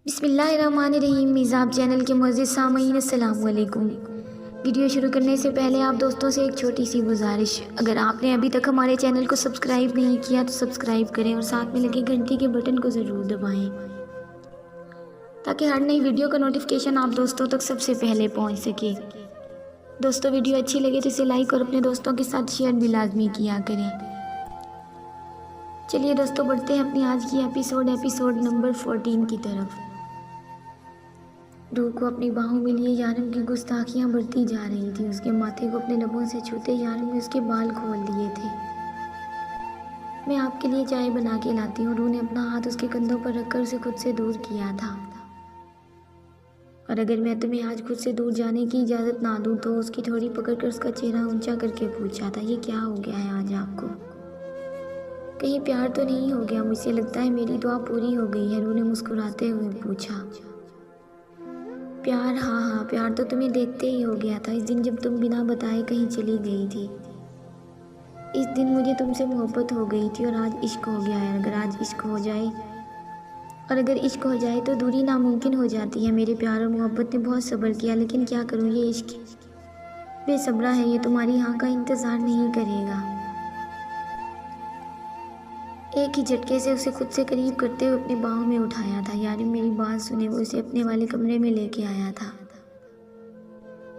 बिस्मिल्लाहिर्रहमानिर्रहीम। मिज़ाब चैनल के मुअज़्ज़िज़ सामईन अस्सलामु अलैकुम। वीडियो शुरू करने से पहले आप दोस्तों से एक छोटी सी गुजारिश, अगर आपने अभी तक हमारे चैनल को सब्सक्राइब नहीं किया तो सब्सक्राइब करें और साथ में लगे घंटी के बटन को ज़रूर दबाएं ताकि हर नई वीडियो का नोटिफिकेशन आप दोस्तों तक सबसे पहले पहुंच सके। दोस्तों, वीडियो अच्छी लगे तो इसे लाइक और अपने दोस्तों के साथ शेयर भी लाजमी किया करें। चलिए दोस्तों, बढ़ते हैं अपनी आज की एपिसोड नंबर 14 की तरफ। रूह को अपनी बाहों में लिए यारिम की गुस्ताखियां बढ़ती जा रही थी। उसके माथे को अपने लबों से छूते यारिम ने उसके बाल खोल दिए थे। मैं आपके लिए चाय बना के लाती हूँ। रूह ने अपना हाथ उसके कंधों पर रखकर उसे खुद से दूर किया था। और अगर मैं तुम्हें आज खुद से दूर जाने की इजाज़त ना दूँ तो उसकी थोड़ी पकड़कर उसका चेहरा ऊंचा करके पूछा था, ये क्या हो गया है आज आपको? कहीं प्यार तो नहीं हो गया? मुझे लगता है मेरी दुआ पूरी हो गई है, रूह ने मुस्कुराते हुए पूछा। प्यार? हाँ, प्यार तो तुम्हें देखते ही हो गया था, इस दिन जब तुम बिना बताए कहीं चली गई थी। इस दिन मुझे तुमसे मोहब्बत हो गई थी और आज इश्क हो गया है। अगर इश्क हो जाए तो दूरी नामुमकिन हो जाती है। मेरे प्यार और मोहब्बत ने बहुत सब्र किया, लेकिन क्या करूँ, ये इश्क बेसब्रा है। ये तुम्हारी हाँ का इंतज़ार नहीं करेगा। एक ही झटके से उसे खुद से करीब करते हुए अपनी बाहों में उठाया था। यारिम मेरी बात सुने, वो उसे अपने वाले कमरे में लेके आया था।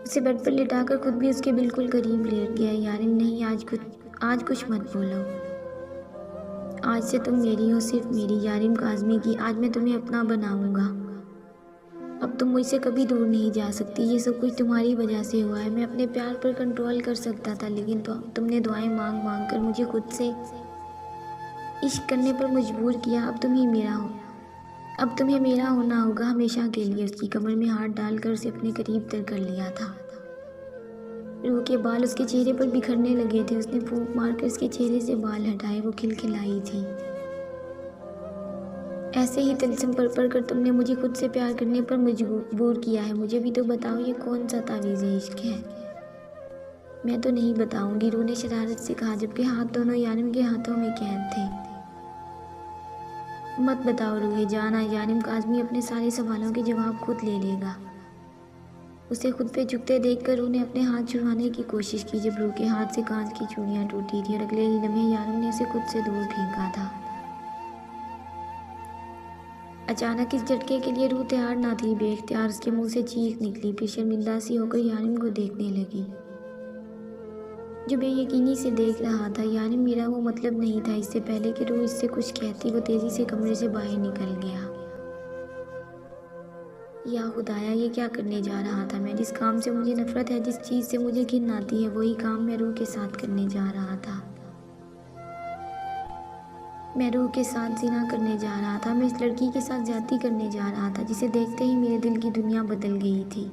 उसे बेड पर लिटाकर खुद भी उसके बिल्कुल करीब लेट गया। यारिम नहीं, आज कुछ मत बोलो। आज से तुम मेरी हो, सिर्फ मेरी। यारिम काज़मी की, आज मैं तुम्हें अपना बनाऊंगा। अब तुम मुझसे कभी दूर नहीं जा सकती। ये सब कुछ तुम्हारी वजह से हुआ है। मैं अपने प्यार पर कंट्रोल कर सकता था, लेकिन तुमने दुआएं मांग मांग कर मुझे खुद से इश्क करने पर मजबूर किया। अब तुम्हें मेरा होना होगा हमेशा के लिए। उसकी कमर में हाथ डालकर उसे अपने करीब तर कर लिया था। रूह के बाल उसके चेहरे पर बिखरने लगे थे। उसने फूंक मारकर उसके चेहरे से बाल हटाए। वो खिलखिलाई थी। ऐसे ही तिलस्म पर कर तुमने मुझे खुद से प्यार करने पर मजबूर किया है। मुझे भी तो बताओ, ये कौन सा तावीज़ इश्क है? मैं तो नहीं बताऊंगी, रूह ने शरारत से कहा, जबकि हाथ दोनों यारिम के हाथों में कैद थे। मत बताओ रूहे जाना। यारिम काज़मी अपने सारे सवालों के जवाब खुद ले लेगा। उसे खुद पे झुकते देखकर रूह ने अपने हाथ छुड़वाने की कोशिश की, जब रूह के हाथ से कांच की चूड़ियां टूटी थी और अगले ही लम्हे यारिम ने उसे खुद से दूर फेंका था। अचानक इस झटके के लिए रूह तैयार ना थी। बेख्तियार उसके मुंह से चीख निकली, फिर शर्मिंदा सी होकर यारिम को देखने लगी, जो बेयकीनी से देख रहा था। यारिम मेरा वो मतलब नहीं था। इससे पहले कि रूह इससे कुछ कहती, वो तेजी से कमरे से बाहर निकल गया। या खुदाया, ये क्या करने जा रहा था मैं? जिस काम से मुझे नफरत है, जिस चीज़ से मुझे घिन आती है, वही काम मैं रूह के साथ करने जा रहा था। मैं रूह के साथ ज़िना करने जा रहा था। मैं इस लड़की के साथ ज्यादती करने जा रहा था, जिसे देखते ही मेरे दिल की दुनिया बदल गई थी।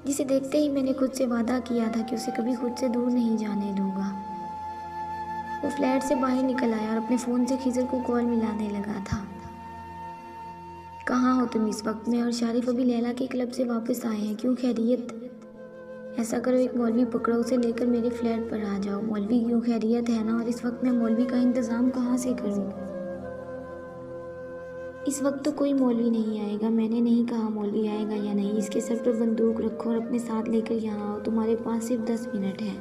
जिसे देखते ही मैंने खुद से वादा किया था कि उसे कभी खुद से दूर नहीं जाने दूंगा। वो फ्लैट से बाहर निकल आया और अपने फ़ोन से खिजर को कॉल मिलाने लगा था। कहाँ हो तुम इस वक्त? मैं और शारिफ अभी लैला के क्लब से वापस आए हैं। क्यों, खैरियत? ऐसा करो, एक मौलवी पकड़ो, उसे लेकर मेरे फ्लैट पर आ जाओ। मौलवी क्यों? खैरियत है ना? और इस वक्त मैं मौलवी का इंतज़ाम कहाँ से करूँ? इस वक्त तो कोई मौलवी नहीं आएगा। मैंने नहीं कहा मौलवी आएगा या नहीं। इसके सर पर बंदूक रखो और अपने साथ लेकर यहाँ आओ। तुम्हारे पास सिर्फ 10 मिनट है।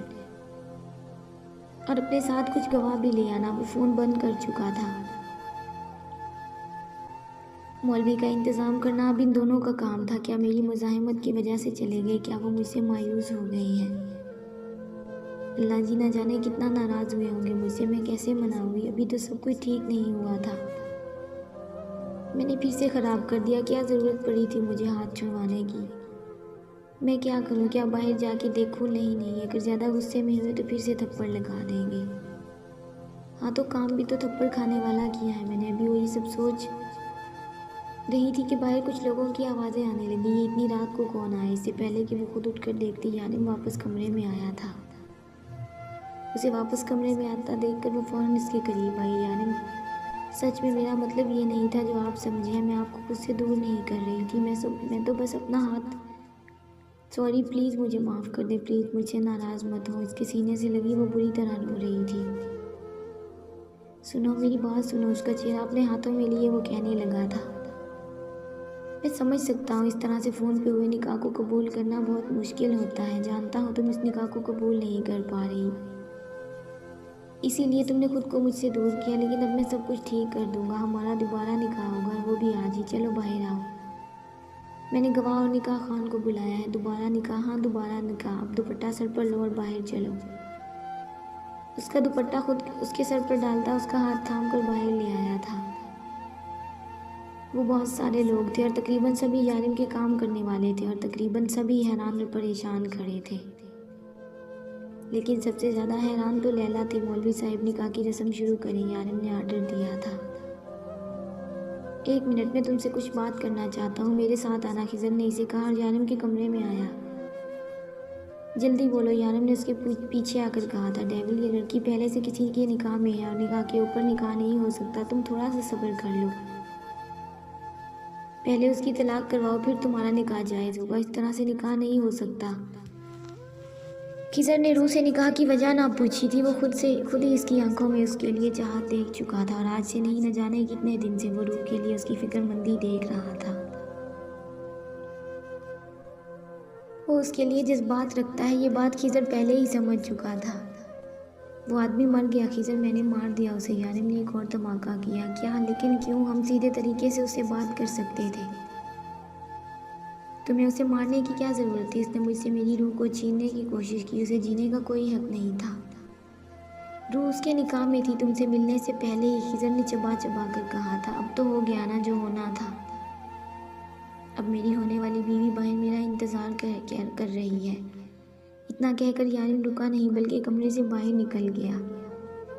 और अपने साथ कुछ गवाह भी ले आना। वो फ़ोन बंद कर चुका था। मौलवी का इंतज़ाम करना अब इन दोनों का काम था। क्या मेरी मुज़ाहिमत की वजह से चले गए? क्या वो मुझसे मायूस हो गई हैं? अल्लाह जी न जाने कितना नाराज़ हुए होंगे मुझसे। मैं कैसे मनाऊंगी? अभी तो सब कुछ ठीक नहीं हुआ था। मैंने फिर से ख़राब कर दिया। क्या ज़रूरत पड़ी थी मुझे हाथ छुड़वाने की? मैं क्या करूं? क्या बाहर जाके देखूं? नहीं, अगर ज़्यादा गुस्से में हुए तो फिर से थप्पड़ लगा देंगे। हाँ, तो काम भी तो थप्पड़ खाने वाला किया है मैंने। अभी वही सब सोच रही थी कि बाहर कुछ लोगों की आवाज़ें आने लगी। ये इतनी रात को कौन आया? इससे पहले कि वो खुद उठकर देखती, यारिम वापस कमरे में आया था। उसे वापस कमरे में आता देखकर वो फ़ौरन इसके करीब आई। यारिम, सच में मेरा मतलब ये नहीं था जो आप समझे। मैं आपको खुद से दूर नहीं कर रही थी। मैं तो बस अपना हाथ। सॉरी, प्लीज़ मुझे माफ़ कर दे, प्लीज़ मुझसे नाराज़ मत हो। इसके सीने से लगी वो बुरी तरह रो रही थी। सुनो, मेरी बात सुनो। उसका चेहरा अपने हाथों में लिए वो कहने लगा था, मैं समझ सकता हूँ, इस तरह से फ़ोन पे हुए निकाह को कबूल करना बहुत मुश्किल होता है। जानता हूँ तुम इस निकाह को कबूल नहीं कर पा रही, इसीलिए तुमने खुद को मुझसे दूर किया, लेकिन अब मैं सब कुछ ठीक कर दूंगा। हमारा दोबारा निकाह होगा और वो भी आज ही। चलो बाहर आओ। मैंने गवाह और निकाह खान को बुलाया है। दोबारा निकाह? हाँ दोबारा निकाह। अब दुपट्टा सर पर लो और बाहर चलो। उसका दुपट्टा खुद उसके सर पर डालता उसका हाथ थाम कर बाहर ले आया था। वो बहुत सारे लोग थे और तकरीबन सभी यारिम के काम करने वाले थे और तकरीबन सभी हैरान और परेशान खड़े थे। लेकिन सबसे ज़्यादा हैरान तो लैला थी। मौलवी साहब निकाह की रस्म शुरू करें, यारिम ने आर्डर दिया था। 1 मिनट में तुमसे कुछ बात करना चाहता हूँ, मेरे साथ आना, खिज़र ने इसे कहा और यारिम के कमरे में आया। जल्दी बोलो, यारिम ने उसके पीछे आकर कहा था। डेविल, ये लड़की पहले से किसी के निकाह में है और निकाह के ऊपर निकाह नहीं हो सकता। तुम थोड़ा सा सब्र कर लो, पहले उसकी तलाक करवाओ फिर तुम्हारा निकाह जायज़ होगा। इस तरह से निकाह नहीं हो सकता। खिज़र ने रूह से निकाह की वजह ना पूछी थी। वो खुद ही इसकी आंखों में उसके लिए चाहत देख चुका था और आज से नहीं, न जाने कितने दिन से वो रूह के लिए उसकी फिक्रमंदी देख रहा था। वो उसके लिए जज्बात रखता है, ये बात खिज़र पहले ही समझ चुका था। वो आदमी मर गया खिज़र, मैंने मार दिया उसे। यारिम ने एक और धमाका किया। क्या? लेकिन क्यों? हम सीधे तरीके से उससे बात कर सकते थे। तुम्हें उसे मारने की क्या ज़रूरत थी? इसने मुझसे मेरी रूह को छीनने की कोशिश की। उसे जीने का कोई हक नहीं था। रूह उसके निकाह में थी तुमसे मिलने से पहले ही, खिज़र ने चबा चबा कर कहा था। अब तो हो गया ना जो होना था। अब मेरी होने वाली बीवी बाहर मेरा इंतज़ार कर रही है। इतना कहकर यारिम रुका नहीं बल्कि कमरे से बाहर निकल गया।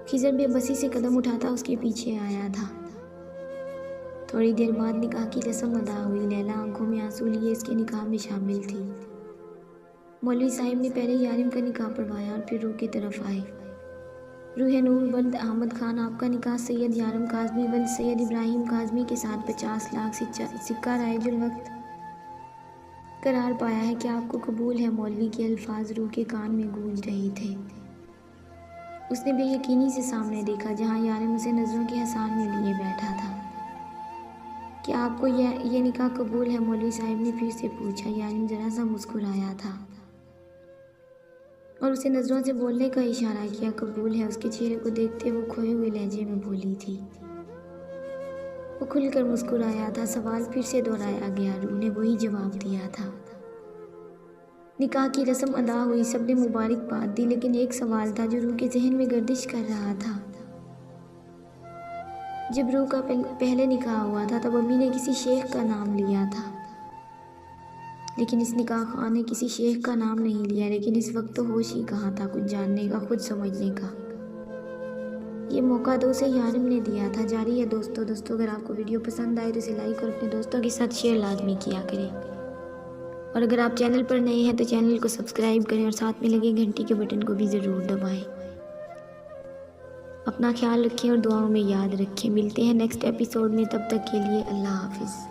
खिज़र बेबसी से कदम उठाता उसके पीछे आया था। थोड़ी देर बाद निकाह की रस्म अदा हुई। लैला आंखों में आंसू लिए इसके निकाह में शामिल थी। मौलवी साहिब ने पहले यारिम का निकाह पढ़वाया और फिर रूह की तरफ आए। रूह नूर वल्द अहमद खान, आपका निकाह सैयद यारम काज़मी वल्द सैयद इब्राहिम काज़मी के साथ 50 लाख सिक्का राइजुल वक्त करार पाया है। क्या आपको कबूल है? मौलवी के अल्फाज रूह के कान में गूंज रहे थे। उसने बेयकीनी से सामने देखा जहाँ यारिम उसे नज़रों के हसान में लिए बैठा था। क्या आपको ये निकाह कबूल है? मौलवी साहब ने फिर से पूछा। यारिम ज़रा सा मुस्कुराया था और उसे नज़रों से बोलने का इशारा किया। कबूल है। उसके चेहरे को देखते वो खोए हुए लहजे में बोली थी। वो खुलकर मुस्कुराया था। सवाल फिर से दोहराया गया। रूह ने वही जवाब दिया था। निकाह की रस्म अदा हुई, सबने मुबारकबाद दी, लेकिन एक सवाल था जो रूह के जहन में गर्दिश कर रहा था। जब रूह का पहले निकाह हुआ था तब अम्मी ने किसी शेख का नाम लिया था, लेकिन इस निकाह खान ने किसी शेख का नाम नहीं लिया। लेकिन इस वक्त तो होश ही कहाँ था कुछ जानने का, खुद समझने का। ये मौका तो उसे यारिम ने दिया था। जारी है दोस्तों अगर आपको वीडियो पसंद आए तो इसे लाइक और अपने दोस्तों के साथ शेयर लाजमी किया करें। और अगर आप चैनल पर नए हैं तो चैनल को सब्सक्राइब करें और साथ में लगे घंटी के बटन को भी ज़रूर दबाएं। अपना ख्याल रखें और दुआओं में याद रखें। मिलते हैं नेक्स्ट एपिसोड में, तब तक के लिए अल्लाह हाफिज़।